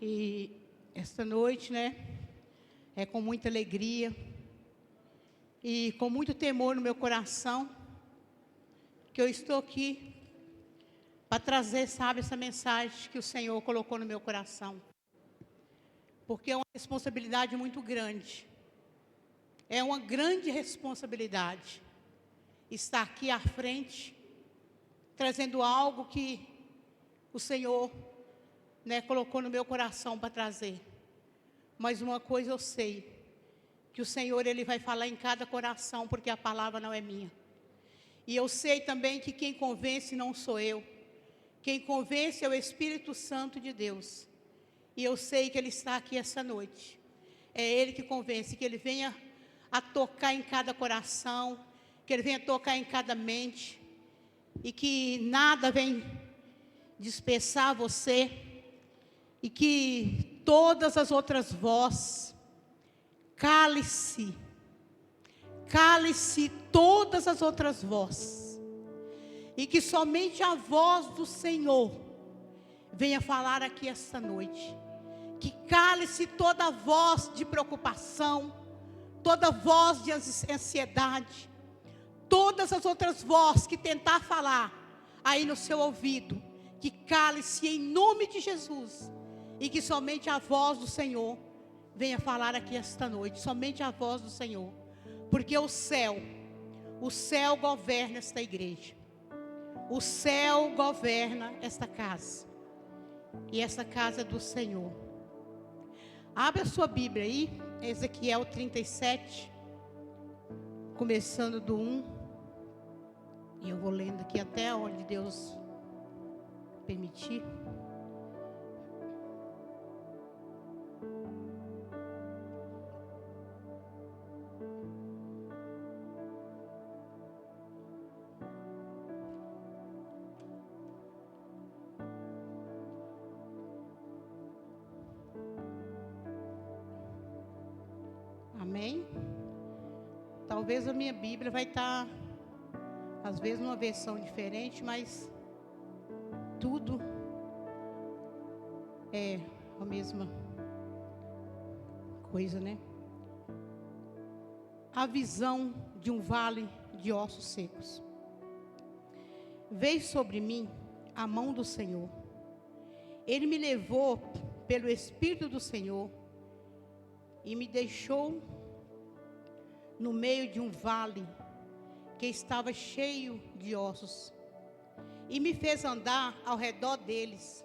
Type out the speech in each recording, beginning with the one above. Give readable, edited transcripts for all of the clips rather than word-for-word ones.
E esta noite, é com muita alegria e com muito temor no meu coração que eu estou aqui para trazer, essa mensagem que o Senhor colocou no meu coração. Porque é uma responsabilidade muito grande. É uma grande responsabilidade estar aqui à frente, trazendo algo que o Senhor, colocou no meu coração para trazer. Mas uma coisa eu sei, que o Senhor, Ele vai falar em cada coração, porque a palavra não é minha. E eu sei também que quem convence não sou eu. Quem convence é o Espírito Santo de Deus. E eu sei que Ele está aqui essa noite. É Ele que convence, que Ele venha a tocar em cada coração, que Ele venha tocar em cada mente, e que nada venha dispersar você, e que todas as outras vozes, cale-se todas as outras vozes, e que somente a voz do Senhor venha falar aqui esta noite. Que cale-se toda voz de preocupação, toda voz de ansiedade, todas as outras vozes que tentar falar aí no seu ouvido, que cale-se em nome de Jesus, e que somente a voz do Senhor venha falar aqui esta noite, somente a voz do Senhor, porque o céu governa esta igreja, o céu governa esta casa, e essa casa é do Senhor. Abre a sua Bíblia aí, Ezequiel 37, começando do 1, e eu vou lendo aqui até onde Deus permitir. Amém? Talvez a minha Bíblia vai estar, às vezes, numa versão diferente, mas tudo é a mesma coisa, A visão de um vale de ossos secos. Veio sobre mim a mão do Senhor. Ele me levou pelo Espírito do Senhor e me deixou no meio de um vale que estava cheio de ossos, e me fez andar ao redor deles.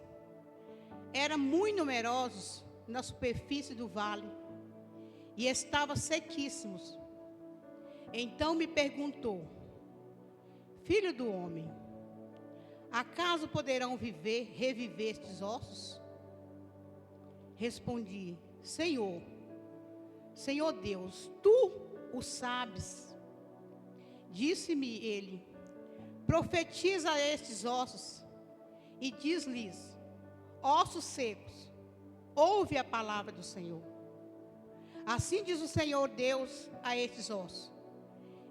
Eram muito numerosos na superfície do vale, e estavam sequíssimos. Então me perguntou: filho do homem, acaso poderão reviver estes ossos? Respondi: Senhor Deus, tu o sabes. Disse-me ele: profetiza a estes ossos e diz-lhes: ossos secos, ouve a palavra do Senhor. Assim diz o Senhor Deus a estes ossos: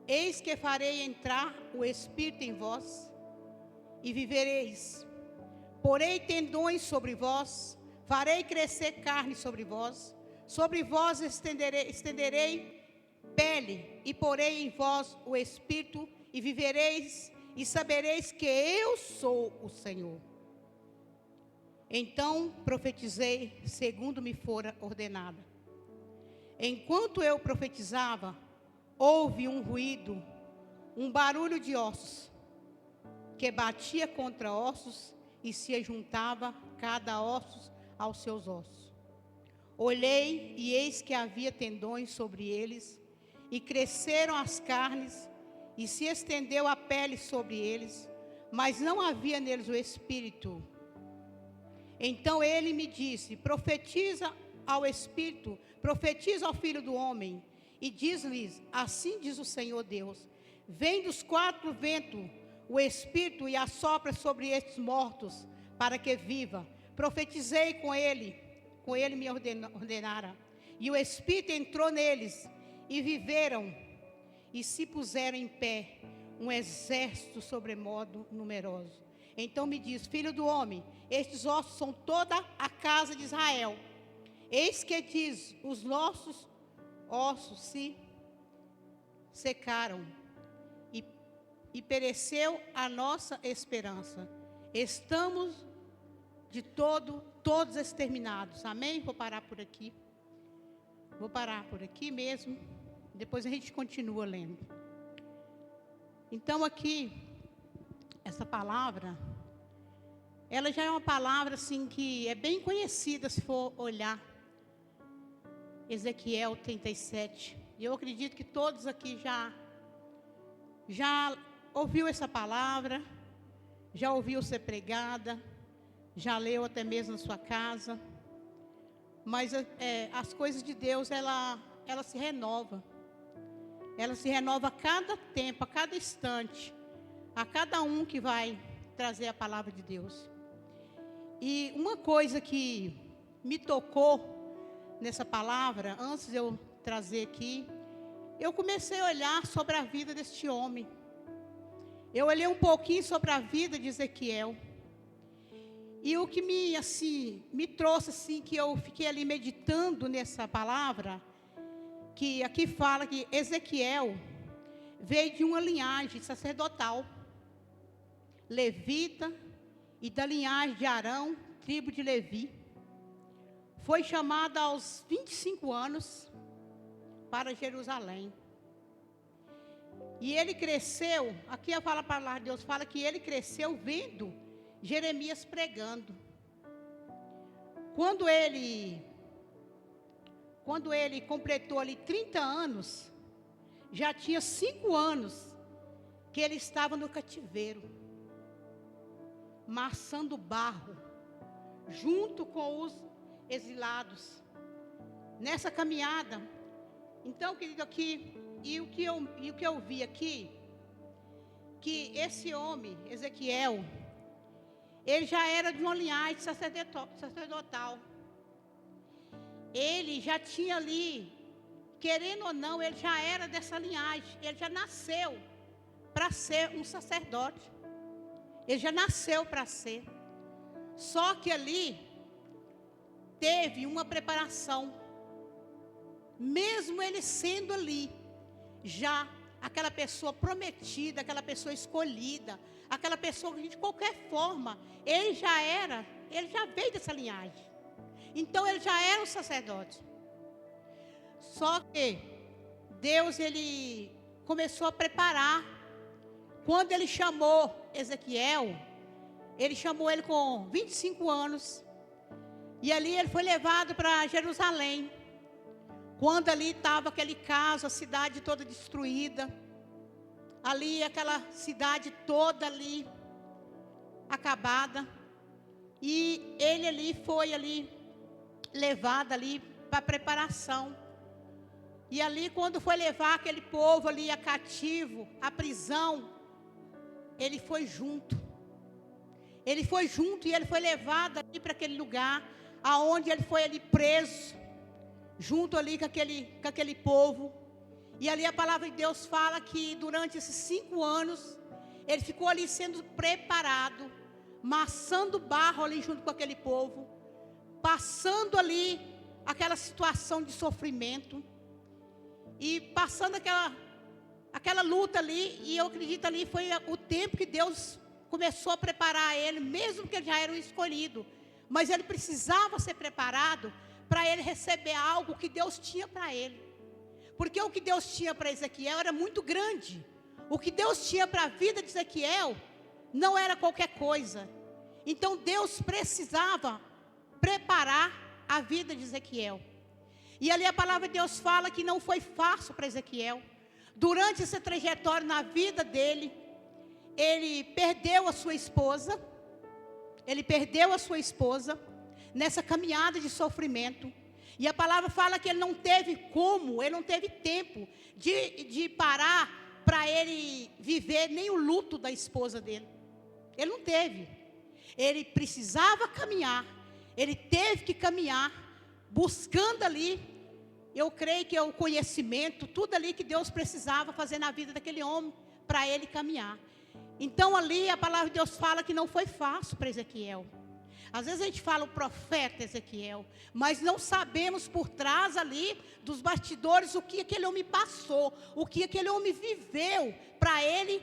eis que farei entrar o Espírito em vós e vivereis. Porei tendões sobre vós, farei crescer carne sobre vós estenderei pele, e porei em vós o Espírito, e vivereis, e sabereis que eu sou o Senhor. Então profetizei segundo me fora ordenado. Enquanto eu profetizava, houve um ruído, um barulho de ossos, que batia contra ossos, e se juntava cada osso aos seus ossos. Olhei, e eis que havia tendões sobre eles, e cresceram as carnes, e se estendeu a pele sobre eles, mas não havia neles o Espírito. Então ele me disse: profetiza ao Espírito, profetiza ao Filho do Homem, e diz-lhes: assim diz o Senhor Deus: vem dos quatro ventos o Espírito e assopra sobre estes mortos, para que viva. Profetizei com ele me ordenara, e o Espírito entrou neles, e viveram, e se puseram em pé, um exército sobremodo numeroso. Então me diz: filho do homem, estes ossos são toda a casa de Israel. Eis que diz: os nossos ossos se secaram e pereceu a nossa esperança. Estamos todos exterminados. Amém? Vou parar por aqui. Vou parar por aqui mesmo. Depois a gente continua lendo. Então aqui, essa palavra, ela já é uma palavra assim que é bem conhecida se for olhar. Ezequiel 37. E eu acredito que todos aqui já ouviu essa palavra, já ouviu ser pregada, já leu até mesmo na sua casa. Mas as coisas de Deus, ela se renova. Ela se renova a cada tempo, a cada instante, a cada um que vai trazer a palavra de Deus. E uma coisa que me tocou nessa palavra, antes de eu trazer aqui, eu comecei a olhar sobre a vida deste homem. Eu olhei um pouquinho sobre a vida de Ezequiel. E o que me trouxe assim, que eu fiquei ali meditando nessa palavra, que aqui fala que Ezequiel veio de uma linhagem sacerdotal, levita, e da linhagem de Arão, tribo de Levi. Foi chamado aos 25 anos para Jerusalém. E ele cresceu, aqui a palavra de Deus fala que ele cresceu vendo Jeremias pregando. Quando ele completou ali 30 anos, já tinha 5 anos que ele estava no cativeiro, maçando barro, junto com os exilados, nessa caminhada. Então, querido, aqui, e o que eu vi aqui, que esse homem, Ezequiel, ele já era de uma linhagem sacerdotal. Ele já tinha ali, querendo ou não, ele já era dessa linhagem. Ele já nasceu para ser um sacerdote. Ele já nasceu para ser. Só que ali teve uma preparação. Mesmo ele sendo ali, já aquela pessoa prometida, aquela pessoa escolhida, aquela pessoa que de qualquer forma, ele já veio dessa linhagem. Então ele já era um sacerdote. Só que Deus, ele começou a preparar. Quando ele chamou Ezequiel, ele chamou ele com 25 anos. E ali ele foi levado para Jerusalém. Quando ali estava aquele caso, a cidade toda destruída. Ali, aquela cidade toda ali, acabada. E ele ali foi ali, levado ali para preparação. E ali, quando foi levar aquele povo ali a cativo, a prisão, ele foi junto. Ele foi junto e ele foi levado ali para aquele lugar, aonde ele foi ali preso, junto ali com aquele povo. E ali a palavra de Deus fala que durante esses 5 anos, ele ficou ali sendo preparado, maçando barro ali junto com aquele povo, passando ali aquela situação de sofrimento, e passando aquela luta ali. E eu acredito ali foi o tempo que Deus começou a preparar ele, mesmo que ele já era o escolhido, mas ele precisava ser preparado para ele receber algo que Deus tinha para ele. Porque o que Deus tinha para Ezequiel era muito grande. O que Deus tinha para a vida de Ezequiel não era qualquer coisa. Então Deus precisava preparar a vida de Ezequiel. E ali a palavra de Deus fala que não foi fácil para Ezequiel. Durante essa trajetória na vida dele, ele perdeu a sua esposa. Ele perdeu a sua esposa nessa caminhada de sofrimento. E a palavra fala que ele não teve tempo de parar para ele viver nem o luto da esposa dele. Ele não teve. Ele precisava caminhar. Ele teve que caminhar, buscando ali, eu creio que é o conhecimento, tudo ali que Deus precisava fazer na vida daquele homem, para ele caminhar. Então ali a palavra de Deus fala que não foi fácil para Ezequiel. Às vezes a gente fala o profeta Ezequiel, mas não sabemos por trás ali dos bastidores o que aquele homem passou, o que aquele homem viveu, para ele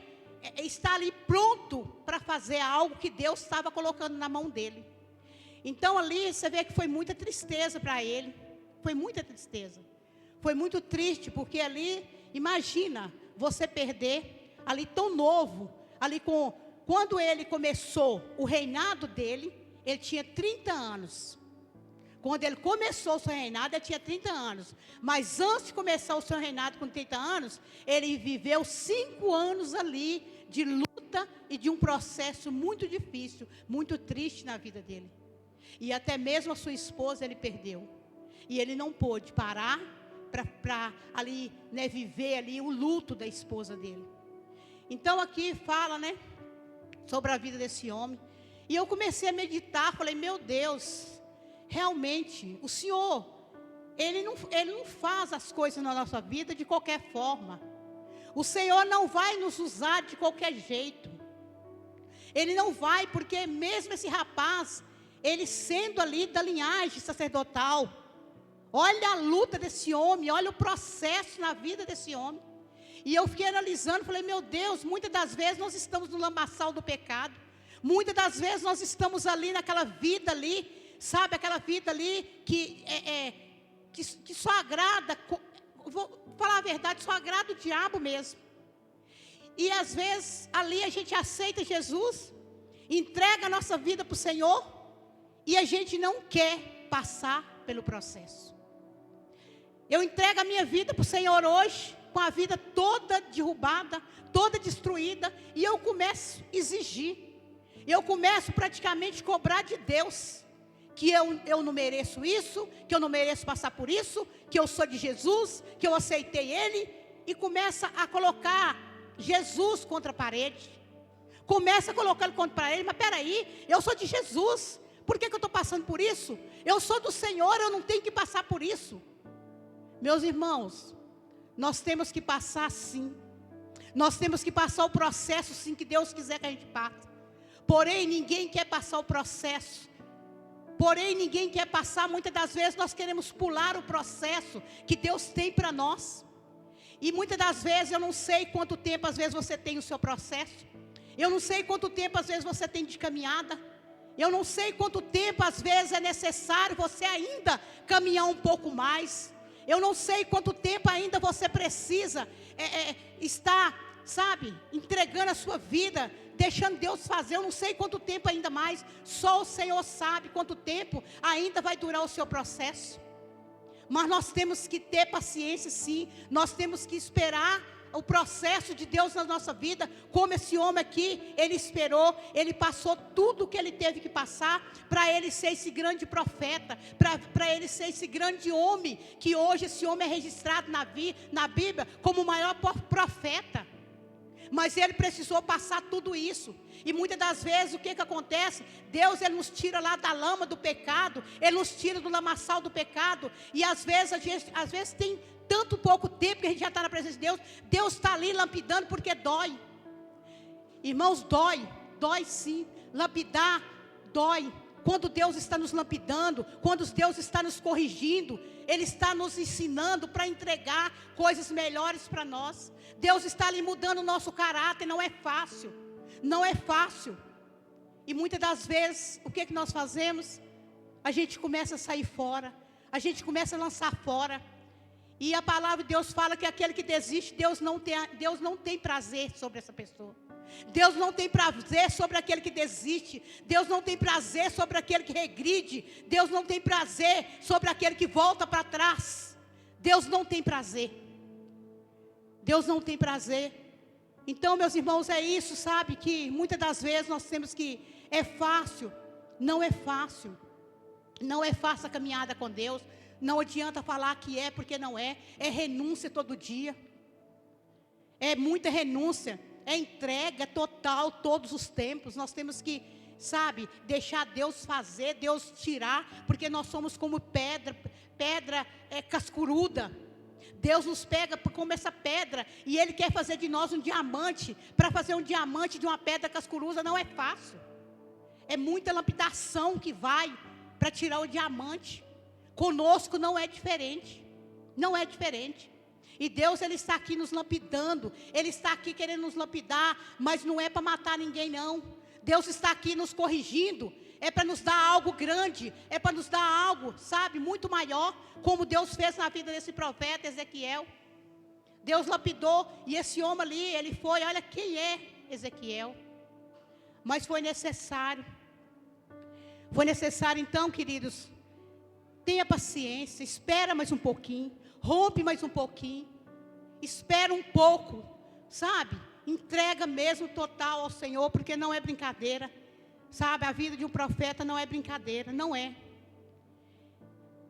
estar ali pronto para fazer algo que Deus estava colocando na mão dele. Então ali você vê que foi muita tristeza para ele, foi muita tristeza, foi muito triste, porque ali, imagina, você perder ali tão novo, ali quando ele começou o reinado dele, ele tinha 30 anos. Quando ele começou o seu reinado, ele tinha 30 anos. Mas antes de começar o seu reinado com 30 anos, ele viveu 5 anos ali de luta e de um processo muito difícil, muito triste na vida dele. E até mesmo a sua esposa ele perdeu. E ele não pôde parar para ali, né, viver ali o luto da esposa dele. Então aqui fala, né, sobre a vida desse homem. E eu comecei a meditar, falei, meu Deus, realmente, o Senhor, Ele não faz as coisas na nossa vida de qualquer forma. O Senhor não vai nos usar de qualquer jeito. Ele não vai, porque mesmo esse rapaz, ele sendo ali da linhagem sacerdotal, olha a luta desse homem, olha o processo na vida desse homem. E eu fiquei analisando, falei, meu Deus, muitas das vezes nós estamos no lamaçal do pecado. Muitas das vezes nós estamos ali naquela vida ali, sabe, aquela vida ali que só agrada, vou falar a verdade, só agrada o diabo mesmo. E às vezes ali a gente aceita Jesus, entrega a nossa vida para o Senhor, e a gente não quer passar pelo processo. Eu entrego a minha vida para o Senhor hoje, com a vida toda derrubada, toda destruída, e eu começo a exigir. Eu começo praticamente a cobrar de Deus, que eu não mereço isso, que eu não mereço passar por isso, que eu sou de Jesus, que eu aceitei Ele, e começa a colocar Jesus contra a parede, começa a colocar Ele contra a parede, mas peraí, eu sou de Jesus, por que eu estou passando por isso? Eu sou do Senhor, eu não tenho que passar por isso. Meus irmãos, nós temos que passar sim, nós temos que passar o processo sim, que Deus quiser que a gente passe. Porém, ninguém quer passar o processo. Porém, ninguém quer passar. Muitas das vezes nós queremos pular o processo que Deus tem para nós. E muitas das vezes eu não sei quanto tempo às vezes você tem o seu processo. Eu não sei quanto tempo às vezes você tem de caminhada. Eu não sei quanto tempo às vezes é necessário você ainda caminhar um pouco mais. Eu não sei quanto tempo ainda você precisa estar, sabe, entregando a sua vida, deixando Deus fazer. Eu não sei quanto tempo ainda mais, só o Senhor sabe quanto tempo ainda vai durar o seu processo. Mas nós temos que ter paciência sim, nós temos que esperar o processo de Deus na nossa vida, como esse homem aqui, ele esperou, ele passou tudo o que ele teve que passar, para ele ser esse grande profeta, para ele ser esse grande homem, que hoje esse homem é registrado na Bíblia, como o maior profeta. Mas ele precisou passar tudo isso. E muitas das vezes o que acontece? Deus ele nos tira lá da lama do pecado, Ele nos tira do lamaçal do pecado. E às vezes tem tanto pouco tempo que a gente já está na presença de Deus. Deus está ali lapidando porque dói. Irmãos, dói sim. Lapidar dói. Quando Deus está nos lapidando, quando Deus está nos corrigindo, Ele está nos ensinando para entregar coisas melhores para nós. Deus está ali mudando o nosso caráter, não é fácil. Não é fácil. E muitas das vezes, o que nós fazemos? A gente começa a sair fora. A gente começa a lançar fora. E a palavra de Deus fala que aquele que desiste, Deus não tem prazer sobre essa pessoa. Deus não tem prazer sobre aquele que desiste. Deus não tem prazer sobre aquele que regride. Deus não tem prazer sobre aquele que volta para trás. Deus não tem prazer. Deus não tem prazer. Então, meus irmãos, é isso, sabe? Que muitas das vezes nós temos que... É fácil. Não é fácil. Não é fácil a caminhada com Deus. Não adianta falar que é, porque não é. É renúncia todo dia. É muita renúncia. É entrega total todos os tempos. Nós temos que, sabe, deixar Deus fazer, Deus tirar, porque nós somos como pedra cascuruda. Deus nos pega como essa pedra e Ele quer fazer de nós um diamante. Para fazer um diamante de uma pedra cascurusa não é fácil. É muita lapidação que vai para tirar o diamante. Conosco não é diferente. Não é diferente. E Deus, Ele está aqui nos lapidando. Ele está aqui querendo nos lapidar, mas não é para matar ninguém não. Deus está aqui nos corrigindo. É para nos dar algo grande, é para nos dar algo, sabe, muito maior, como Deus fez na vida desse profeta Ezequiel. Deus lapidou, e esse homem ali, ele foi, olha quem é Ezequiel. Mas foi necessário então, queridos, tenha paciência, espera mais um pouquinho, rompe mais um pouquinho, espera um pouco, sabe, entrega mesmo total ao Senhor, porque não é brincadeira. Sabe, a vida de um profeta não é brincadeira, não é.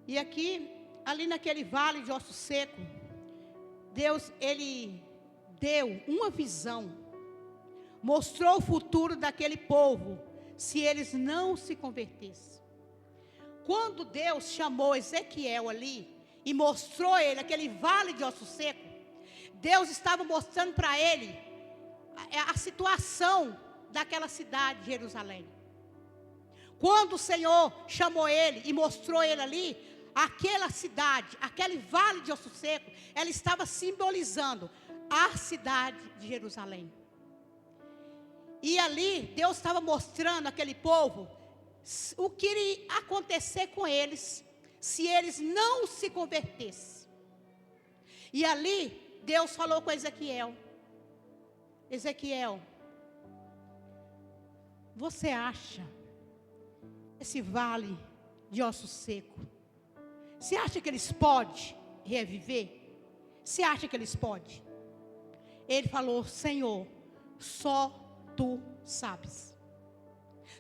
E aqui, ali naquele vale de osso seco, Deus, Ele deu uma visão, mostrou o futuro daquele povo, se eles não se convertessem. Quando Deus chamou Ezequiel ali, e mostrou a ele aquele vale de osso seco, Deus estava mostrando para ele a situação daquela cidade de Jerusalém. Quando o Senhor chamou ele e mostrou ele ali, aquela cidade, aquele vale de osso seco, ela estava simbolizando a cidade de Jerusalém. E ali Deus estava mostrando àquele povo o que iria acontecer com eles se eles não se convertessem. E ali Deus falou com Ezequiel: Ezequiel, você acha esse vale de osso seco, você acha que eles podem reviver? Você acha que eles podem? Ele falou: Senhor, só Tu sabes.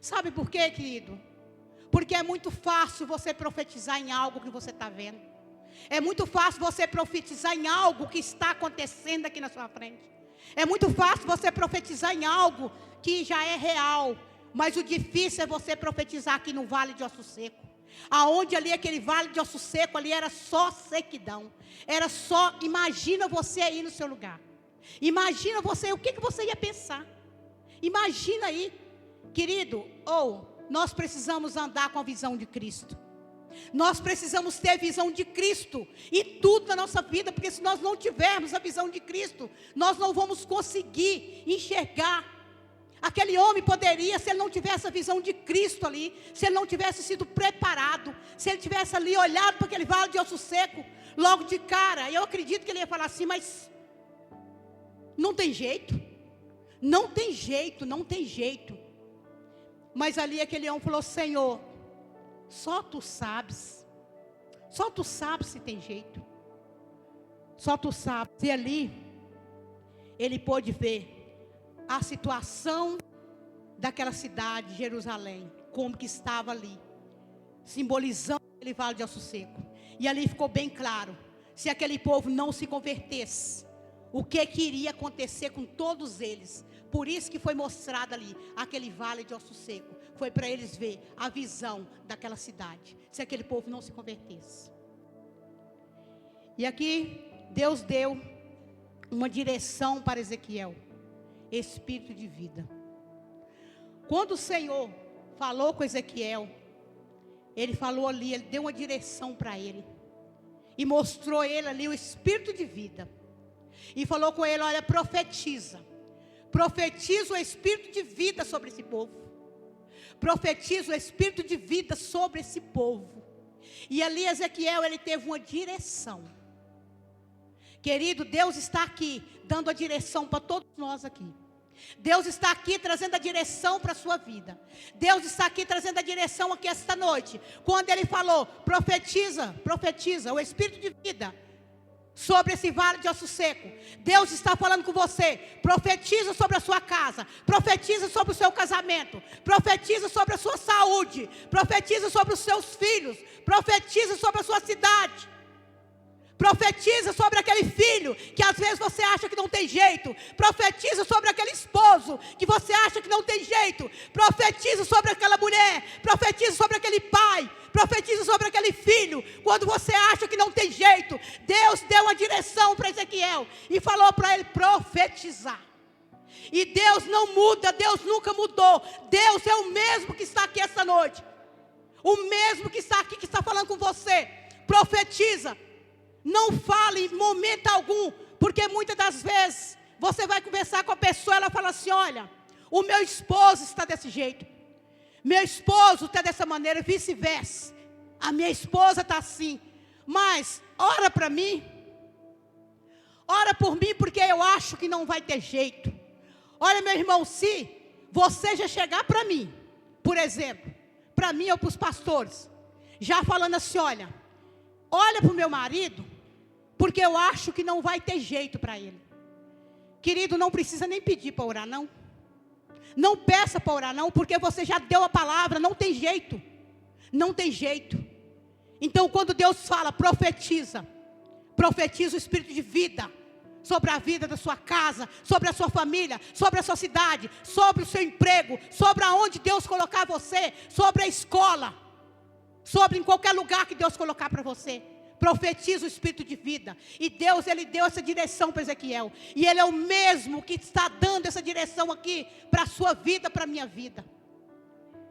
Sabe por quê, querido? Porque é muito fácil você profetizar em algo que você está vendo. É muito fácil você profetizar em algo que está acontecendo aqui na sua frente. É muito fácil você profetizar em algo que já é real. Mas o difícil é você profetizar aqui no vale de osso seco. Aonde ali aquele vale de osso seco ali era só sequidão. Era só, imagina você aí no seu lugar. Imagina você, o que você ia pensar? Imagina aí, querido, nós precisamos andar com a visão de Cristo. Nós precisamos ter visão de Cristo em tudo na nossa vida, porque se nós não tivermos a visão de Cristo, nós não vamos conseguir enxergar. Aquele homem poderia, se ele não tivesse a visão de Cristo ali, se ele não tivesse sido preparado, se ele tivesse ali olhado para aquele vale de osso seco, logo de cara, eu acredito que ele ia falar assim: mas não tem jeito, não tem jeito, não tem jeito. Mas ali aquele homem falou: Senhor, só Tu sabes se tem jeito, só Tu sabes. E ali, ele pôde ver a situação daquela cidade, Jerusalém, como que estava ali, simbolizando aquele vale de osso seco. E ali ficou bem claro, se aquele povo não se convertesse, o que iria acontecer com todos eles. Por isso que foi mostrado ali, aquele vale de osso seco, foi para eles ver a visão daquela cidade, se aquele povo não se convertesse. E aqui, Deus deu uma direção para Ezequiel: espírito de vida. Quando o Senhor falou com Ezequiel, Ele falou ali, Ele deu uma direção para ele, e mostrou ele ali o espírito de vida, e falou com ele: olha, profetiza o espírito de vida sobre esse povo, profetiza o espírito de vida sobre esse povo. E ali Ezequiel, ele teve uma direção. Querido, Deus está aqui dando a direção para todos nós aqui. Deus está aqui trazendo a direção para a sua vida. Deus está aqui trazendo a direção aqui esta noite. Quando Ele falou: profetiza o espírito de vida sobre esse vale de osso seco. Deus está falando com você: profetiza sobre a sua casa, profetiza sobre o seu casamento, profetiza sobre a sua saúde, profetiza sobre os seus filhos, profetiza sobre a sua cidade. Profetiza sobre aquele filho que às vezes você acha que não tem jeito. Profetiza sobre aquele esposo que você acha que não tem jeito. Profetiza sobre aquela mulher. Profetiza sobre aquele pai. Profetiza sobre aquele filho. Quando você acha que não tem jeito, Deus deu uma direção para Ezequiel e falou para ele profetizar. E Deus não muda, Deus nunca mudou. Deus é o mesmo que está aqui esta noite. O mesmo que está aqui, que está falando com você. Profetiza. Não fale em momento algum, porque muitas das vezes você vai conversar com a pessoa, ela fala assim: olha, o meu esposo está desse jeito, meu esposo está dessa maneira, vice-versa, a minha esposa está assim, mas ora para mim, ora por mim, porque eu acho que não vai ter jeito. Olha, meu irmão, se você já chegar para mim, por exemplo, para mim ou para os pastores, já falando assim: olha para o meu marido, porque eu acho que não vai ter jeito para ele. Querido, não precisa nem pedir para orar, não. Não peça para orar, não, porque você já deu a palavra, não tem jeito. Não tem jeito. Então, quando Deus fala, profetiza. Profetiza o espírito de vida sobre a vida da sua casa, sobre a sua família, sobre a sua cidade, sobre o seu emprego, sobre aonde Deus colocar você, sobre a escola, sobre em qualquer lugar que Deus colocar para você. Profetiza o espírito de vida. E Deus, Ele deu essa direção para Ezequiel. E Ele é o mesmo que está dando essa direção aqui para a sua vida, para a minha vida.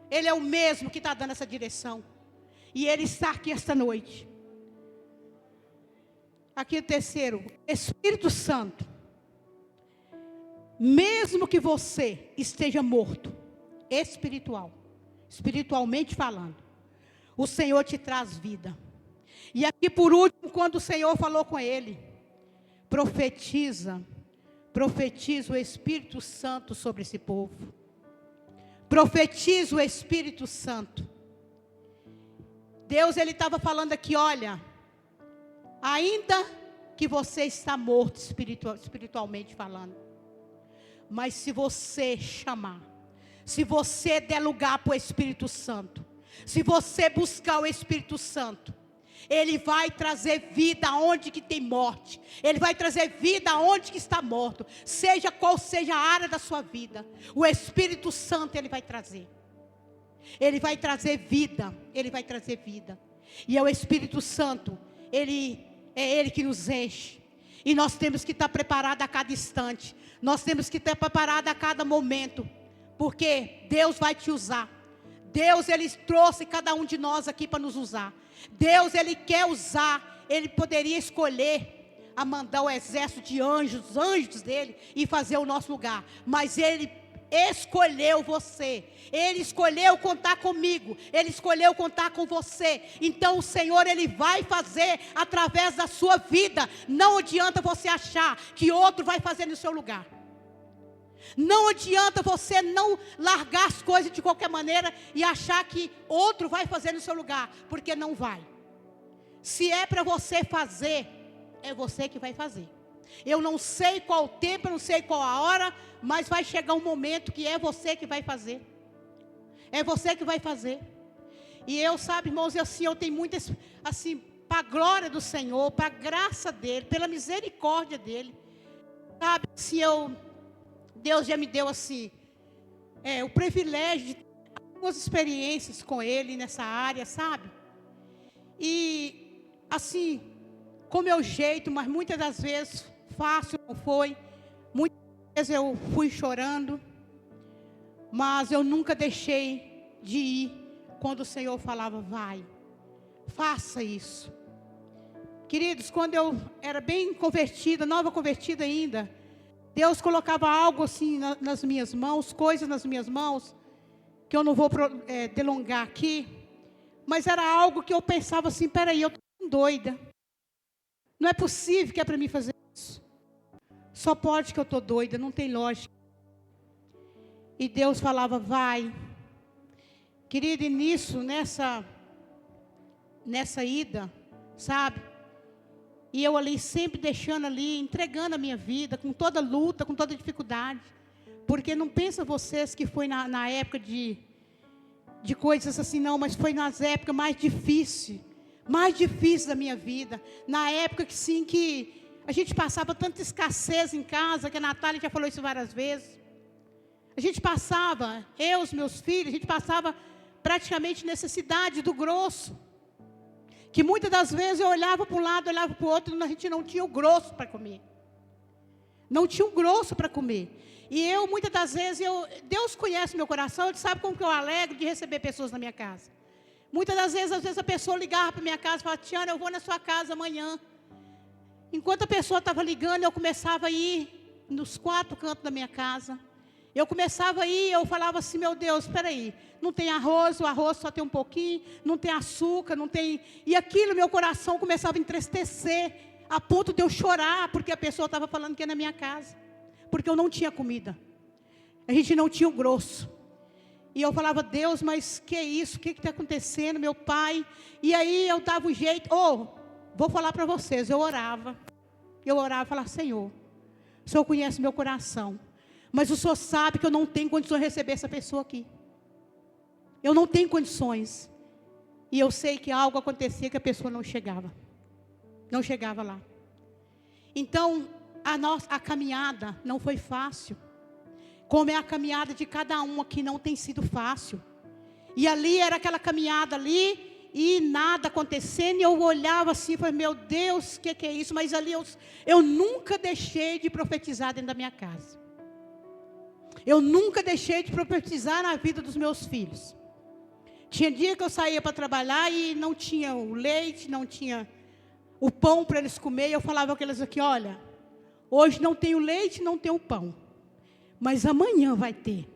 Ele é o mesmo que está dando essa direção. E Ele está aqui esta noite. Aqui o terceiro, Espírito Santo. Mesmo que você esteja morto, espiritualmente falando, o Senhor te traz vida. E aqui por último, quando o Senhor falou com ele, profetiza o Espírito Santo sobre esse povo. Profetiza o Espírito Santo. Deus, Ele estava falando aqui: olha, ainda que você está morto espiritualmente falando, mas se você chamar, se você der lugar para o Espírito Santo, se você buscar o Espírito Santo, Ele vai trazer vida aonde que tem morte. Ele vai trazer vida aonde que está morto. Seja qual seja a área da sua vida, o Espírito Santo Ele vai trazer. Ele vai trazer vida. Ele vai trazer vida. E é o Espírito Santo, Ele que nos enche. E nós temos que estar preparados a cada instante. Nós temos que estar preparados a cada momento. Porque Deus vai te usar. Deus, Ele trouxe cada um de nós aqui para nos usar. Deus, Ele quer usar. Ele poderia escolher a mandar o exército de anjos dele, e fazer o nosso lugar. Mas Ele escolheu você. Ele escolheu contar comigo. Ele escolheu contar com você. Então o Senhor, Ele vai fazer através da sua vida. Não adianta você achar que outro vai fazer no seu lugar. Não adianta você não largar as coisas de qualquer maneira e achar que outro vai fazer no seu lugar, porque não vai. Se é para você fazer, é você que vai fazer. Eu não sei qual o tempo, eu não sei qual a hora, mas vai chegar um momento que é você que vai fazer. É você que vai fazer. E eu, sabe, irmãos, assim, eu tenho muitas, assim, para a glória do Senhor, para a graça dEle, pela misericórdia dEle. Sabe, se Deus já me deu assim, o privilégio de ter algumas experiências com Ele nessa área, sabe? E assim, com meu jeito, mas muitas das vezes fácil não foi. Muitas vezes eu fui chorando, mas eu nunca deixei de ir quando o Senhor falava: vai, faça isso. Queridos, quando eu era bem convertida, nova convertida ainda, Deus colocava algo assim nas minhas mãos, coisas nas minhas mãos, que eu não vou delongar aqui, mas era algo que eu pensava assim: peraí, eu estou doida. Não é possível que é para mim fazer isso. Só pode que eu estou doida, não tem lógica. E Deus falava: vai. Querido, e nisso, nessa ida, sabe? E eu ali sempre deixando ali, entregando a minha vida, com toda luta, com toda dificuldade. Porque não pensa vocês que foi na época de coisas assim, não, mas foi nas épocas mais difíceis da minha vida. Na época que sim, que a gente passava tanta escassez em casa, que a Natália já falou isso várias vezes. A gente passava, eu, os meus filhos, a gente passava praticamente necessidade do grosso. Que muitas das vezes eu olhava para um lado, olhava para o outro, e a gente não tinha o grosso para comer. Não tinha o grosso para comer. E eu, muitas das vezes, Deus conhece meu coração, Ele sabe como que eu alegro de receber pessoas na minha casa. Muitas das vezes, às vezes a pessoa ligava para minha casa e falava: Tiana, eu vou na sua casa amanhã. Enquanto a pessoa estava ligando, eu começava a ir nos 4 cantos da minha casa. Eu começava a ir, eu falava assim: meu Deus, espera aí, não tem arroz, o arroz só tem um pouquinho, não tem açúcar, não tem... E aquilo, meu coração começava a entristecer, a ponto de eu chorar, porque a pessoa estava falando que ia na minha casa. Porque eu não tinha comida. A gente não tinha o grosso. E eu falava: Deus, mas que é isso? O que está acontecendo, meu pai? E aí eu dava o jeito. Vou falar para vocês, eu orava. Eu orava e falava: Senhor, o Senhor conhece meu coração. Mas o Senhor sabe que eu não tenho condições de receber essa pessoa aqui. Eu não tenho condições. E eu sei que algo acontecia que a pessoa não chegava. Não chegava lá. Então, a caminhada não foi fácil. Como é a caminhada de cada um aqui, não tem sido fácil. E ali era aquela caminhada ali, e nada acontecendo, e eu olhava assim e falei: meu Deus, o que é isso? Mas ali eu nunca deixei de profetizar dentro da minha casa. Eu nunca deixei de profetizar na vida dos meus filhos. Tinha dia que eu saía para trabalhar e não tinha o leite, não tinha o pão para eles comer. E eu falava com eles aqui: olha, hoje não tem o leite, não tem o pão, mas amanhã vai ter.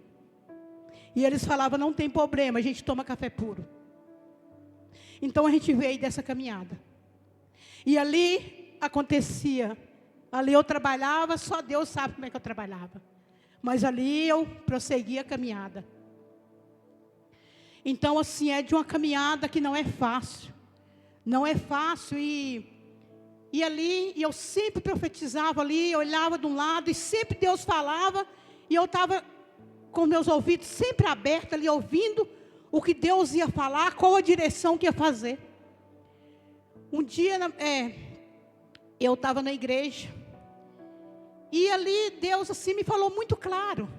E eles falavam: não tem problema, a gente toma café puro. Então a gente veio dessa caminhada. E ali acontecia, ali eu trabalhava, só Deus sabe como é que eu trabalhava. Mas ali eu prosseguia a caminhada. Então assim, é de uma caminhada que não é fácil. Não é fácil e ali eu sempre profetizava ali, eu olhava de um lado e sempre Deus falava. E eu estava com meus ouvidos sempre abertos ali, ouvindo o que Deus ia falar, qual a direção que ia fazer. Um dia eu estava na igreja. E ali Deus assim me falou muito claro.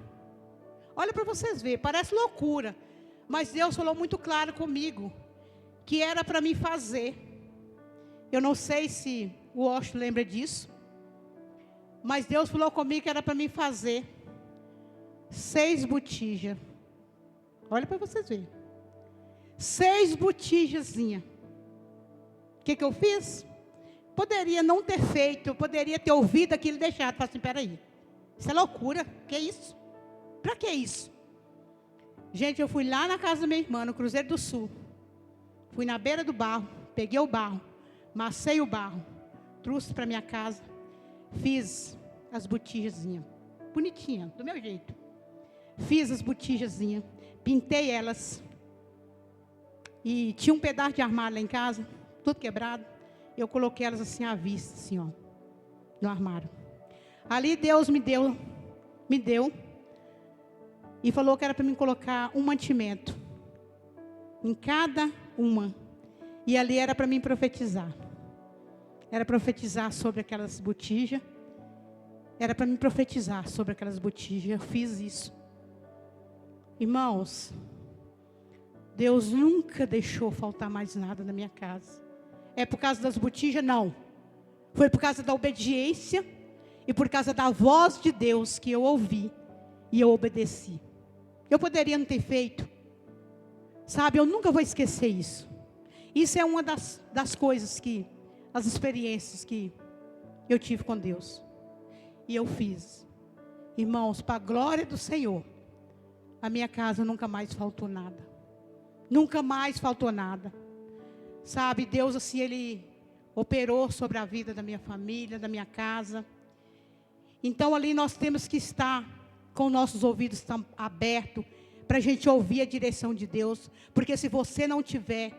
Olha para vocês verem, parece loucura. Mas Deus falou muito claro comigo. Que era para mim fazer. Eu não sei se o Osho lembra disso. Mas Deus falou comigo que era para mim fazer 6 botijas. Olha para vocês verem. 6 botijazinhas. O que eu fiz? Poderia não ter feito, poderia ter ouvido aquilo e deixado. Falei assim: peraí, isso é loucura, que é isso? Para que isso? Gente, eu fui lá na casa da minha irmã, no Cruzeiro do Sul. Fui na beira do barro, peguei o barro, amassei o barro, trouxe para minha casa, fiz as botijazinhas, bonitinha, do meu jeito. Fiz as botijazinhas, pintei elas. E tinha um pedaço de armário lá em casa, tudo quebrado. Eu coloquei elas assim à vista, assim, ó, no armário. Ali Deus me deu, e falou que era para mim colocar um mantimento em cada uma. E ali era para mim profetizar. Era profetizar sobre aquelas botijas. Era para mim profetizar sobre aquelas botijas. Eu fiz isso. Irmãos, Deus nunca deixou faltar mais nada na minha casa. É por causa das botijas? Não. Foi por causa da obediência e por causa da voz de Deus que eu ouvi e eu obedeci. Eu poderia não ter feito. Sabe, eu nunca vou esquecer isso. Isso é uma das coisas que, as experiências que eu tive com Deus. E eu fiz. Irmãos, para a glória do Senhor, a minha casa nunca mais faltou nada. Nunca mais faltou nada. Sabe, Deus assim, Ele operou sobre a vida da minha família, da minha casa. Então ali nós temos que estar com nossos ouvidos abertos, para a gente ouvir a direção de Deus. Porque se você não tiver,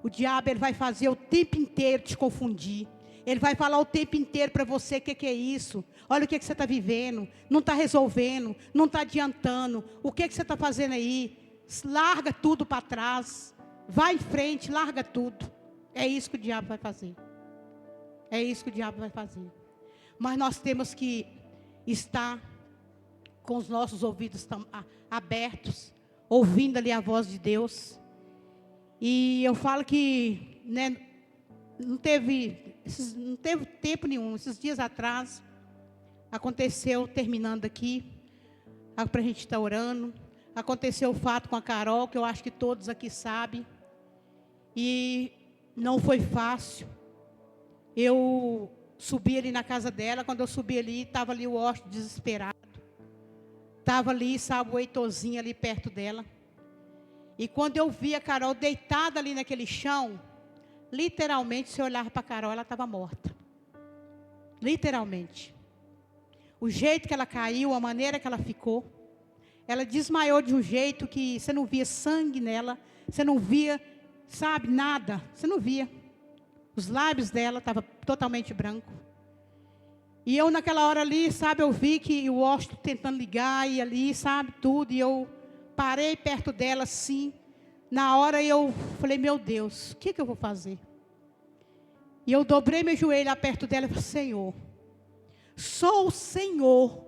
o diabo ele vai fazer o tempo inteiro te confundir. Ele vai falar o tempo inteiro para você: o que é isso? Olha o que você está vivendo, não está resolvendo, não está adiantando. O que você está fazendo aí? Larga tudo para trás. Vai em frente, larga tudo. É isso que o diabo vai fazer. É isso que o diabo vai fazer. Mas nós temos que estar com os nossos ouvidos abertos, ouvindo ali a voz de Deus. E eu falo que, né, não teve tempo nenhum. Esses dias atrás, aconteceu, terminando aqui, para a gente estar orando, aconteceu o fato com a Carol, que eu acho que todos aqui sabem. E não foi fácil. Eu subi ali na casa dela, quando eu subi ali, estava ali o Washington desesperado. Estava ali, sabe, o Heitorzinho ali perto dela. E quando eu vi a Carol deitada ali naquele chão, literalmente, se eu olhar para a Carol, ela estava morta. Literalmente. O jeito que ela caiu, a maneira que ela ficou. Ela desmaiou de um jeito que você não via sangue nela, você não via, sabe, nada. Você não via. Os lábios dela estavam totalmente brancos. E eu naquela hora ali, sabe, eu vi que o Washington tentando ligar e ali, sabe, tudo. E eu parei perto dela assim. Na hora eu falei, meu Deus, o que eu vou fazer? E eu dobrei meu joelho lá perto dela e falei, Senhor, só o Senhor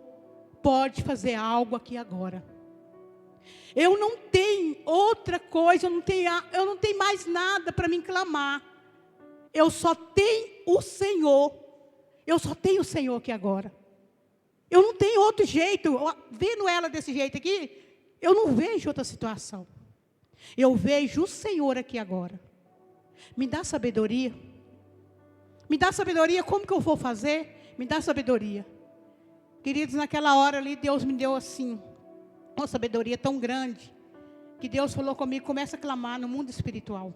pode fazer algo aqui agora. Eu não tenho outra coisa, eu não tenho mais nada para me clamar. Eu só tenho o Senhor. Eu só tenho o Senhor aqui agora. Eu não tenho outro jeito. Vendo ela desse jeito aqui, eu não vejo outra situação. Eu vejo o Senhor aqui agora. Me dá sabedoria. Me dá sabedoria, como que eu vou fazer? Me dá sabedoria. Queridos, naquela hora ali, Deus me deu assim, uma sabedoria tão grande, que Deus falou comigo, começa a clamar no mundo espiritual.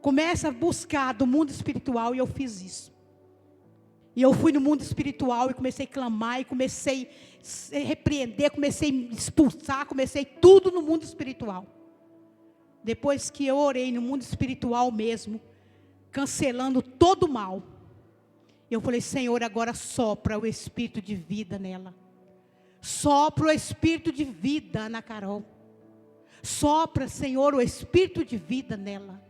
Começa a buscar do mundo espiritual, e eu fiz isso. E eu fui no mundo espiritual e comecei a clamar, e comecei a repreender, comecei a expulsar, comecei tudo no mundo espiritual. Depois que eu orei no mundo espiritual mesmo, cancelando todo o mal, eu falei, Senhor, agora sopra o espírito de vida nela. Sopra o espírito de vida na Carol. Sopra, Senhor, o espírito de vida nela.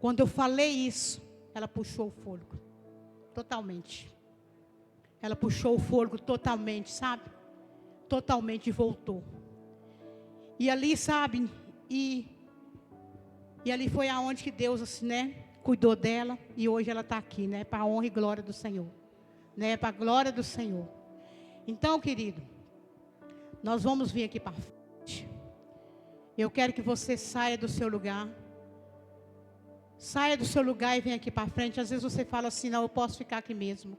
Quando eu falei isso, ela puxou o fôlego. Totalmente. Ela puxou o fôlego totalmente, sabe? Totalmente voltou. E ali, sabe? E ali foi aonde que Deus, assim, né? Cuidou dela. E hoje ela está aqui, né? Para a honra e glória do Senhor. Né? Para a glória do Senhor. Então, querido, nós vamos vir aqui para frente. Eu quero que você saia do seu lugar. Saia do seu lugar e venha aqui para frente. Às vezes você fala assim, não, eu posso ficar aqui mesmo.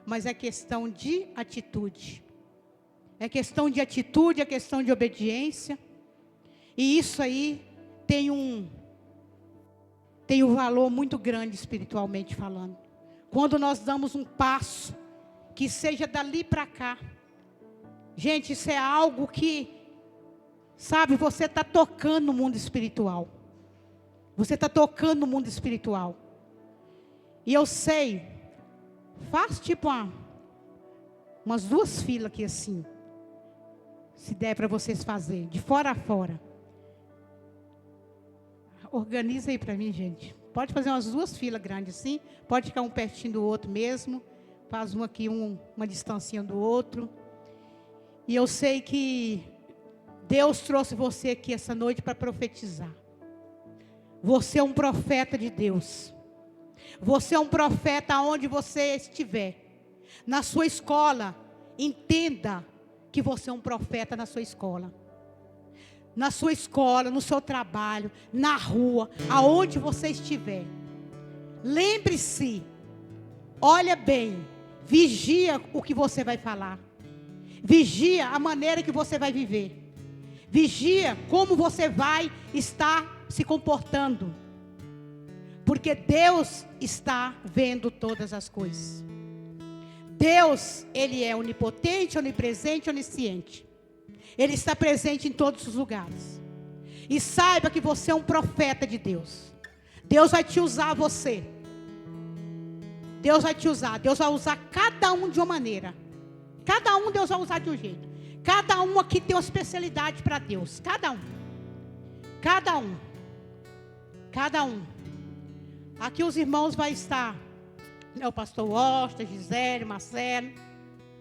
Mas é questão de atitude. É questão de atitude, é questão de obediência. E isso aí tem um valor muito grande espiritualmente falando. Quando nós damos um passo, que seja dali para cá. Gente, isso é algo que, sabe, você está tocando no mundo espiritual. Você está tocando no mundo espiritual. E eu sei, faz tipo umas 2 filas aqui assim. Se der para vocês fazerem, de fora a fora. Organiza aí para mim, gente. Pode fazer umas 2 filas grandes assim. Pode ficar um pertinho do outro mesmo. Faz um aqui, uma distancinha do outro. E eu sei que Deus trouxe você aqui essa noite para profetizar. Você é um profeta de Deus. Você é um profeta aonde você estiver. Na sua escola, entenda que você é um profeta na sua escola. Na sua escola, no seu trabalho, na rua, aonde você estiver. Lembre-se, olha bem, vigia o que você vai falar. Vigia a maneira que você vai viver. Vigia como você vai estar se comportando. Porque Deus está vendo todas as coisas. Deus, Ele é onipotente, onipresente, onisciente. Ele está presente em todos os lugares. E saiba que você é um profeta de Deus. Deus vai te usar você. Deus vai te usar. Deus vai usar cada um de uma maneira. Cada um Deus vai usar de um jeito. Cada um aqui tem uma especialidade para Deus. Cada um. Cada um. Cada um. Aqui os irmãos vai estar, né, o pastor Washington, a Gisele, Marcelo,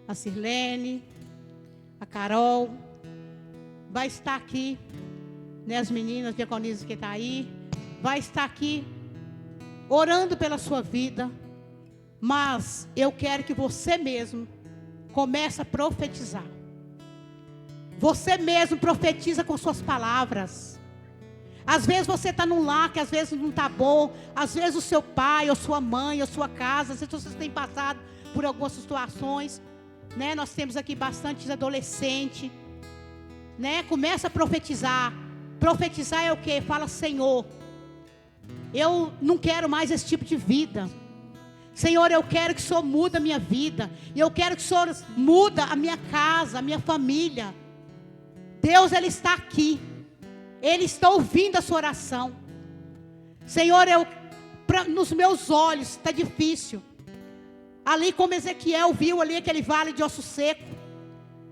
a Sirlene, a Carol. Vai estar aqui. né, as meninas, diaconisas que está aí, vai estar aqui orando pela sua vida. Mas eu quero que você mesmo comece a profetizar. Você mesmo profetiza com suas palavras. Às vezes você está num lar que às vezes não está bom. Às vezes o seu pai, ou sua mãe, ou sua casa, às vezes vocês têm passado por algumas situações, né? Nós temos aqui bastante adolescente, né? Começa a profetizar. Profetizar é o quê? Fala: Senhor, eu não quero mais esse tipo de vida. Senhor, eu quero que o Senhor mude a minha vida. Eu quero que o Senhor mude a minha casa, a minha família. Deus, Ele está aqui. Ele está ouvindo a sua oração. Senhor, nos meus olhos está difícil. Ali como Ezequiel viu ali aquele vale de osso seco,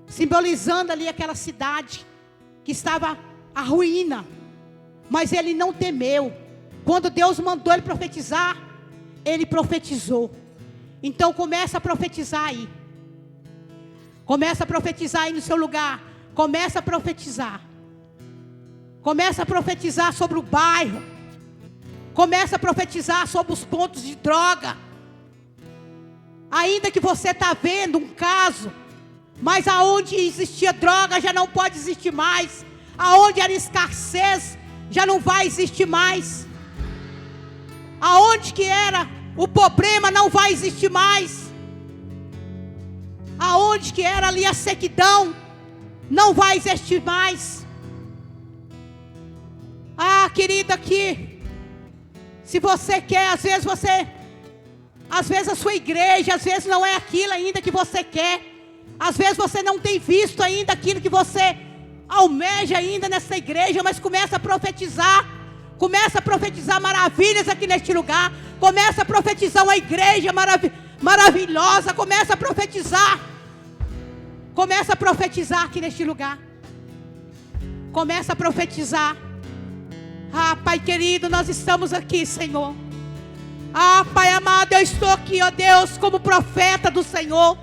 simbolizando ali aquela cidade que estava a ruína. Mas ele não temeu. Quando Deus mandou ele profetizar, ele profetizou. Então começa a profetizar aí. Começa a profetizar aí no seu lugar. Começa a profetizar. Começa a profetizar sobre o bairro. Começa a profetizar sobre os pontos de droga. Ainda que você está vendo um caso, mas aonde existia droga já não pode existir mais. Aonde era escassez já não vai existir mais. Aonde que era o problema não vai existir mais. Aonde que era ali a sequidão não vai existir mais. Ah, querida, aqui, se você quer, às vezes a sua igreja, às vezes não é aquilo ainda que você quer. Às vezes você não tem visto ainda aquilo que você almeja ainda nessa igreja, mas começa a profetizar. Começa a profetizar maravilhas aqui neste lugar. Começa a profetizar uma igreja maravilhosa. Começa a profetizar. Começa a profetizar aqui neste lugar. Começa a profetizar. Ah, Pai querido, nós estamos aqui, Senhor. Ah, Pai amado, eu estou aqui, ó Deus, como profeta do Senhor.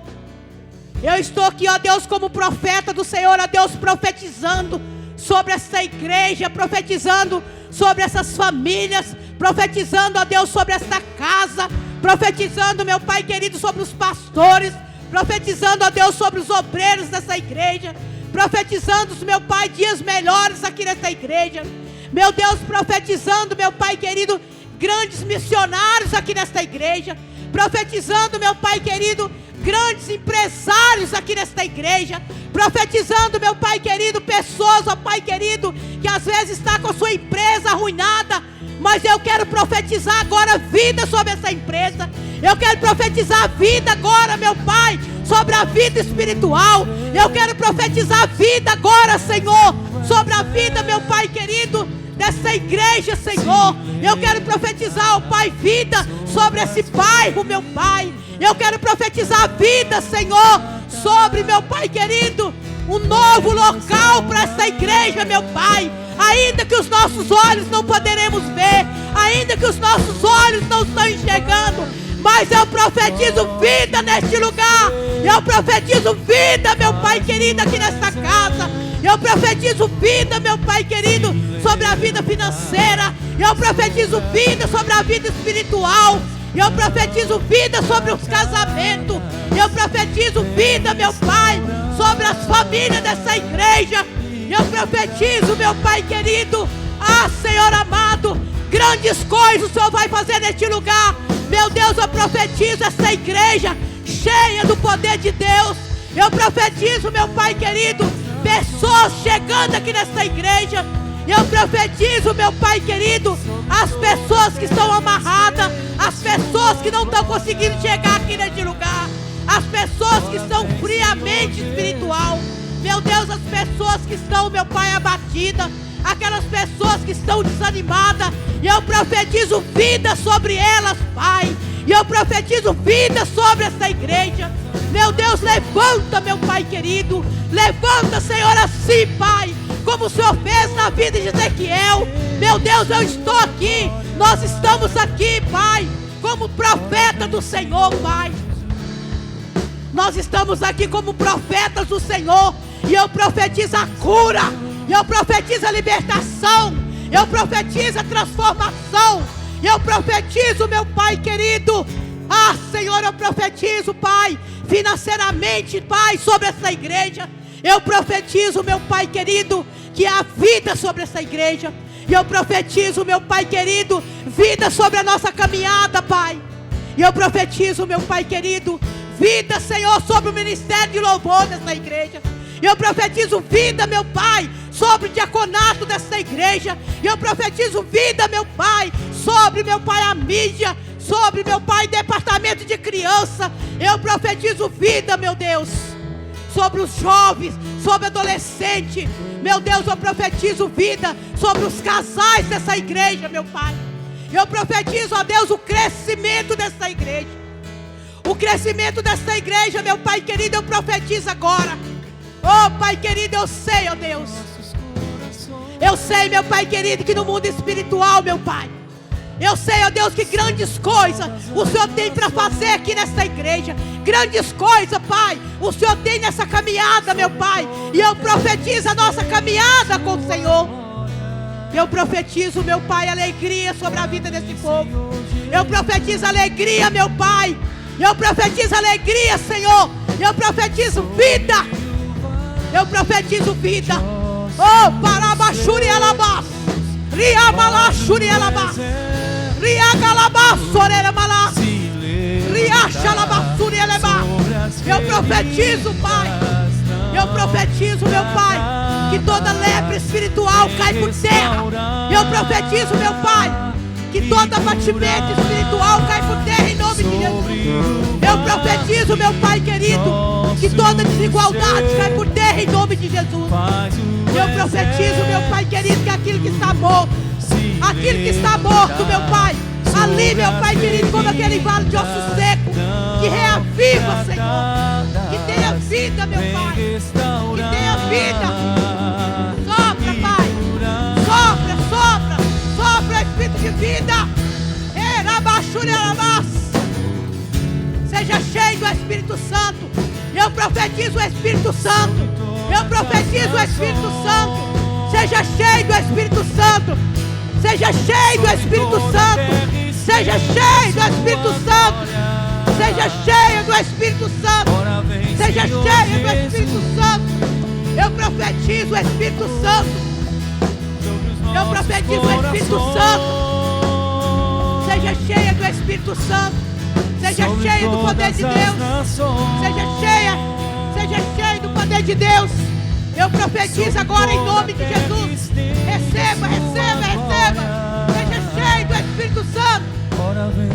Eu estou aqui, ó Deus, como profeta do Senhor, ó Deus, profetizando sobre essa igreja, profetizando sobre essas famílias, profetizando, ó Deus, sobre esta casa, profetizando, meu Pai querido, sobre os pastores, profetizando, ó Deus, sobre os obreiros dessa igreja, profetizando, meu Pai, dias melhores aqui nessa igreja. Meu Deus, profetizando, meu Pai querido, grandes missionários aqui nesta igreja, profetizando, meu Pai querido, grandes empresários aqui nesta igreja, profetizando, meu Pai querido, pessoas, ó Pai querido, que às vezes está com a sua empresa arruinada, mas eu quero profetizar agora vida sobre essa empresa. Eu quero profetizar vida agora, meu Pai, sobre a vida espiritual. Eu quero profetizar vida agora, Senhor, sobre a vida, meu Pai querido, dessa igreja, Senhor. Eu quero profetizar, ó Pai, vida sobre esse bairro, meu Pai. Eu quero profetizar vida, Senhor, sobre, meu Pai querido, um novo local para essa igreja, meu Pai. Ainda que os nossos olhos não poderemos ver, ainda que os nossos olhos não estão enxergando, mas eu profetizo vida neste lugar. Eu profetizo vida, meu Pai querido, aqui nesta casa. Eu profetizo vida, meu Pai querido, sobre a vida financeira. Eu profetizo vida sobre a vida espiritual. Eu profetizo vida sobre os casamentos. Eu profetizo vida, meu Pai, sobre as famílias dessa igreja. Eu profetizo, meu Pai querido, ah, Senhor amado, grandes coisas o Senhor vai fazer neste lugar. Meu Deus, eu profetizo essa igreja cheia do poder de Deus. Eu profetizo, meu Pai querido, pessoas chegando aqui nessa igreja. Eu profetizo, meu Pai querido, as pessoas que estão amarradas, as pessoas que não estão conseguindo chegar aqui neste lugar, as pessoas que estão friamente espiritual. Meu Deus, as pessoas que estão, meu Pai, abatidas, aquelas pessoas que estão desanimadas, e eu profetizo vida sobre elas, Pai. E eu profetizo vida sobre essa igreja. Meu Deus, levanta, meu Pai querido. Levanta, Senhor, assim, Pai, como o Senhor fez na vida de Ezequiel. Meu Deus, eu estou aqui. Nós estamos aqui, Pai, como profeta do Senhor, Pai. Nós estamos aqui como profetas do Senhor. E eu profetizo a cura. Eu profetizo a libertação. Eu profetizo a transformação. Eu profetizo, meu Pai querido. Ah, Senhor, eu profetizo, Pai, financeiramente, Pai, sobre essa igreja. Eu profetizo, meu Pai querido, que há vida sobre essa igreja. E eu profetizo, meu Pai querido, vida sobre a nossa caminhada, Pai. E eu profetizo, meu Pai querido, vida, Senhor, sobre o ministério de louvor dessa igreja. E eu profetizo vida, meu Pai, sobre o diaconato dessa igreja. E eu profetizo vida, meu Pai, sobre, meu Pai, a mídia, sobre, meu Pai, departamento de criança. Eu profetizo vida, meu Deus, sobre os jovens, sobre adolescente. Meu Deus, eu profetizo vida sobre os casais dessa igreja, meu Pai. Eu profetizo, ó Deus, o crescimento dessa igreja. O crescimento dessa igreja, meu Pai querido, eu profetizo agora. Oh, Pai querido, eu sei, ó Deus. Eu sei, meu Pai querido, que no mundo espiritual, meu Pai, eu sei, ó Deus, que grandes coisas o Senhor tem para fazer aqui nessa igreja. Grandes coisas, Pai, o Senhor tem nessa caminhada, meu Pai. E eu profetizo a nossa caminhada com o Senhor. Eu profetizo, meu Pai, alegria sobre a vida desse povo. Eu profetizo alegria, meu Pai. Eu profetizo alegria, Senhor. Eu profetizo vida. Eu profetizo vida. Oh, parabachuri alabás. Riamalachuri alabás. Riagalabás, orelamalas. Riachalabassuri alabás. Eu profetizo, Pai. Eu profetizo, meu Pai, que toda lepra espiritual cai por terra. Eu profetizo, meu Pai, que todo abatimento espiritual cai por terra em nome de Jesus. Eu profetizo, meu Pai querido, que toda desigualdade cai por terra em nome de Jesus. Eu profetizo, meu Pai querido, que aquilo que está morto, meu Pai, ali, meu Pai querido, como aquele vale de osso seco, que reaviva, Senhor. Que tenha vida, meu Pai. Que tenha vida. Sopra, Pai. Sopra, sopra. Sopra, Espírito de vida. Seja cheio do Espírito Santo. Eu profetizo o Espírito Santo. Eu profetizo o Espírito Santo. Seja cheio do Espírito Santo. Seja cheio do Espírito Santo. Seja cheio do Espírito Santo. Seja cheio do Espírito Santo. Seja cheio do Espírito Santo. Eu profetizo o Espírito Santo. Eu profetizo o Espírito Santo. Seja cheia do Espírito Santo. Seja cheia do poder de Deus. Seja cheia do poder de Deus. Eu profetizo agora em nome de Jesus. Receba, receba, receba. Seja cheio do Espírito Santo.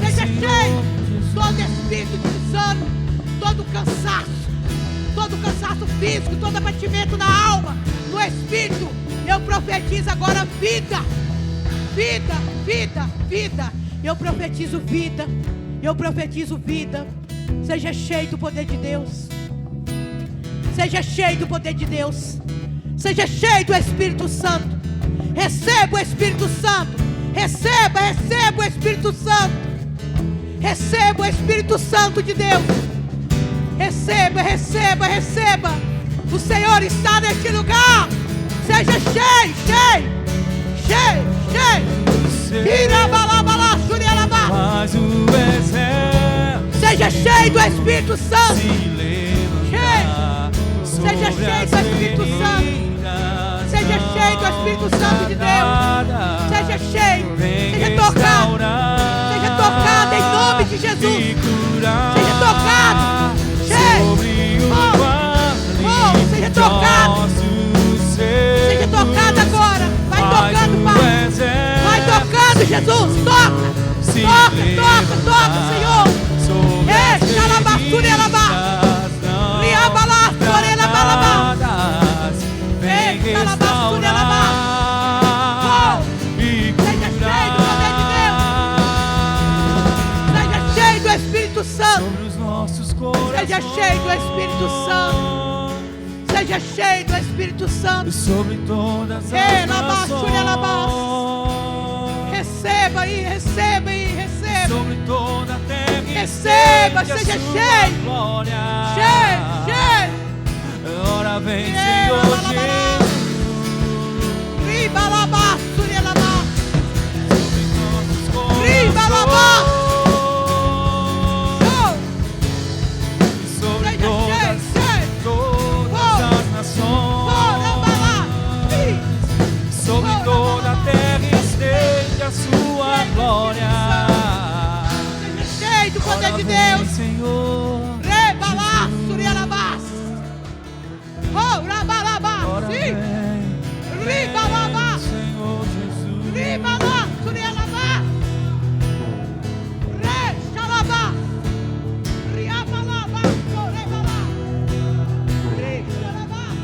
Seja cheio. Todo espírito de desânimo, todo cansaço físico, todo abatimento na alma, no espírito, eu profetizo agora vida, vida, vida, vida. Eu profetizo vida, eu profetizo vida. Seja cheio do poder de Deus. Seja cheio do poder de Deus. Seja cheio do Espírito Santo. Receba o Espírito Santo. Receba, receba o Espírito Santo. Receba o Espírito Santo de Deus. Receba, receba, receba. O Senhor está neste lugar. Seja cheio, cheio, cheio, cheio. Seja cheio do Espírito Santo. Cheio. Seja cheio do Espírito Santo. Seja cheio do Espírito Santo de Deus. Seja cheio. Seja tocado. Seja tocado em nome de Jesus. Seja tocado. Cheio. Oh, seja tocado. Seja tocado agora. Vai tocando, Pai. Vai tocando, Jesus. Toca. Toca, toca, toca, Senhor. Ei, xalabassuri alabá. Riabalá, sorela balabá. Ei, xalabassuri alabá. Espírito Santo, seja cheio do Espírito Santo, seja cheio do Espírito Santo, sobre todas as nações. Receba aí, receba aí, receba, sobre toda a terra, receba, seja cheio, cheio, cheio. Ora vem, Senhor Jesus, De Deus, Senhor, rebalá, surialabás, oh, rabalabás, ribalabás, Senhor Jesus, ribalá, surialabás, rechalabás, riabalabás, sorebalá, rechalabás,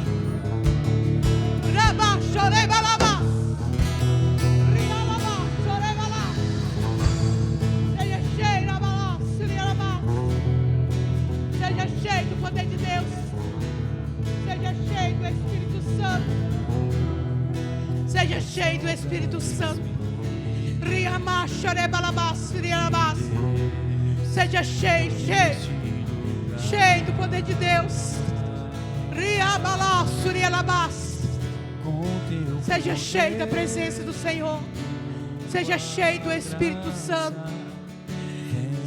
rabá, sorebalabás, rialabás, sorebalá, seja cheio, rabalá. Seja cheio do poder de Deus. Seja cheio do Espírito Santo. Seja cheio do Espírito Santo. Seja cheio, cheio. Cheio do poder de Deus. Seja cheio da presença do Senhor. Seja cheio do Espírito Santo.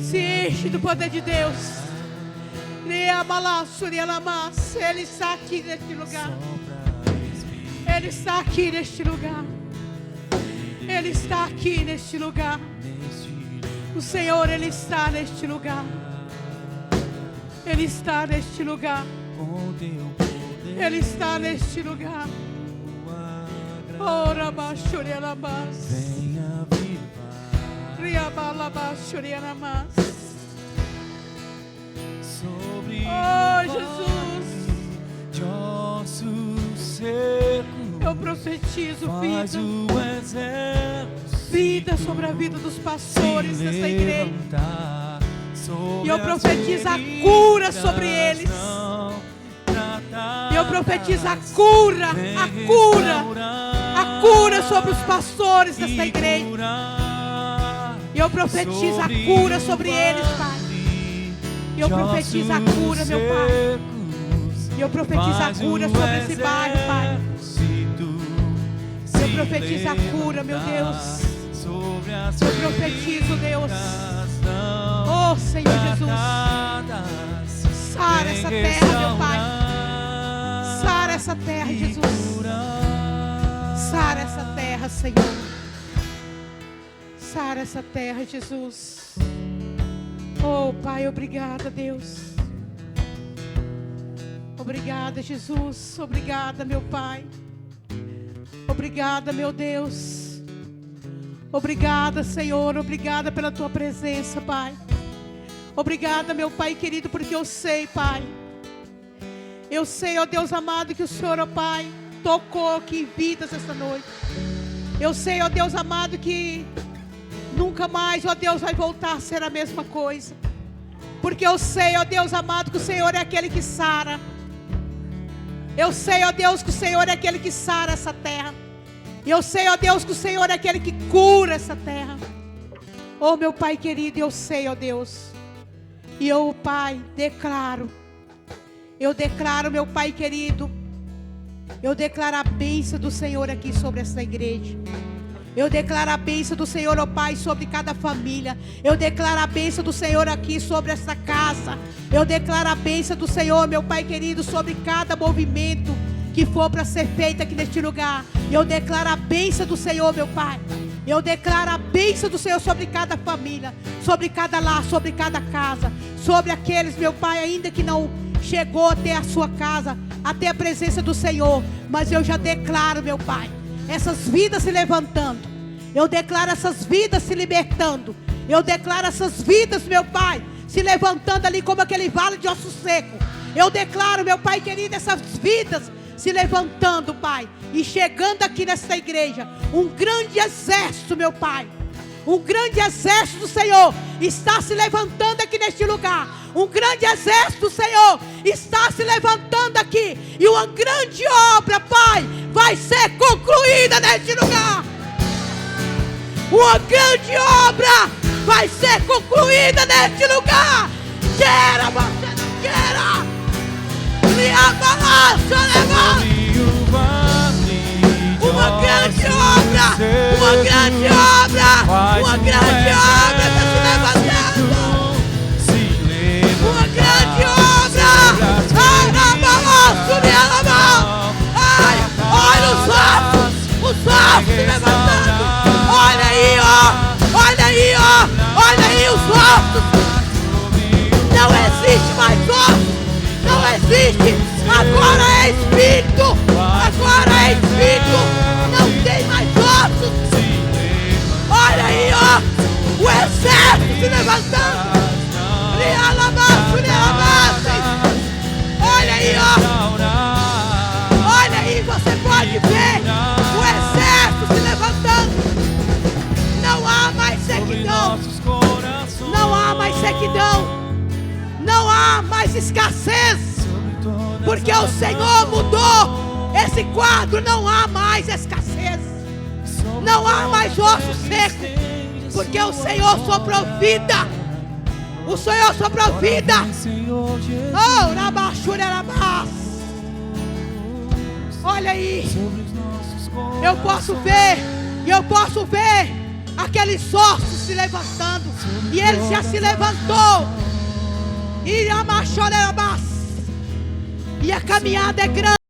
Se enche do poder de Deus. Ele está aqui neste lugar. Ele está aqui neste lugar. Ele está aqui neste lugar. O Senhor, Ele está neste lugar. Ele está neste lugar. Ele está neste lugar. Ora baixurianamás. Riabalabashurianamás. Oh, Jesus, eu profetizo vida sobre a vida dos pastores desta igreja. E eu profetizo a cura sobre eles. E eu profetizo a cura sobre os pastores desta igreja. E eu profetizo a cura sobre eles, Pai. E eu profetizo a cura, meu Pai. E eu profetizo a cura sobre esse bairro, Pai. Eu profetizo a cura, meu Deus. Eu profetizo, Deus. Oh, Senhor Jesus. Sara essa terra, meu Pai. Sara essa terra, Jesus. Sara essa terra, Senhor. Sara essa terra, Jesus. Oh, Pai, obrigada, Deus. Obrigada, Jesus. Obrigada, meu Pai. Obrigada, meu Deus. Obrigada, Senhor. Obrigada pela Tua presença, Pai. Obrigada, meu Pai querido, porque eu sei, Pai. Eu sei, ó Deus amado, que o Senhor, ó Pai, tocou aqui em vidas esta noite. Eu sei, ó Deus amado, que nunca mais, ó Deus, vai voltar a ser a mesma coisa. Porque eu sei, ó Deus amado, que o Senhor é aquele que sara. Eu sei, ó Deus, que o Senhor é aquele que sara essa terra. E eu sei, ó Deus, que o Senhor é aquele que cura essa terra. Oh, meu Pai querido, eu sei, ó Deus. E eu, Pai, declaro. Eu declaro, meu Pai querido. Eu declaro a bênção do Senhor aqui sobre essa igreja. Eu declaro a bênção do Senhor, ó Pai, sobre cada família. Eu declaro a bênção do Senhor aqui sobre essa casa. Eu declaro a bênção do Senhor, meu Pai querido, sobre cada movimento que for para ser feito aqui neste lugar. Eu declaro a bênção do Senhor, meu Pai. Eu declaro a bênção do Senhor sobre cada família, sobre cada lar, sobre cada casa, sobre aqueles, meu Pai, ainda que não chegou até a sua casa, até a presença do Senhor. Mas eu já declaro, meu Pai, essas vidas se levantando. Eu declaro essas vidas se libertando. Eu declaro essas vidas, meu Pai, se levantando ali como aquele vale de osso seco. Eu declaro, meu Pai querido, essas vidas se levantando, Pai, e chegando aqui nesta igreja. Um grande exército, meu Pai. Um grande exército do Senhor está se levantando aqui neste lugar. Um grande exército do Senhor está se levantando aqui. E uma grande obra, Pai, vai ser concluída neste lugar. Uma grande obra vai ser concluída neste lugar. Queira você não queira. Uma uma grande obra, uma grande obra, uma grande obra está se levantando. Uma grande obra. Ai, olha os ossos se levantando. Olha aí, ó. Olha aí, ó. Olha aí os ossos. Não existe mais ossos. Não existe. Agora é espírito. Agora é espírito. Não tem mais ossos. Olha aí, ó. O exército se levantando. Olha aí, ó. Olha aí, você pode ver o exército se levantando. Não há mais sequidão. Não há mais sequidão. Não há mais escassez. Porque o Senhor mudou esse quadro. Não há mais escassez. Não há mais osso seco. Porque o Senhor soprou vida. O Senhor soprou vida. Oh, Rabachurarabás. Olha aí. Eu posso ver aqueles ossos se levantando. E ele já se levantou. E a caminhada é grande.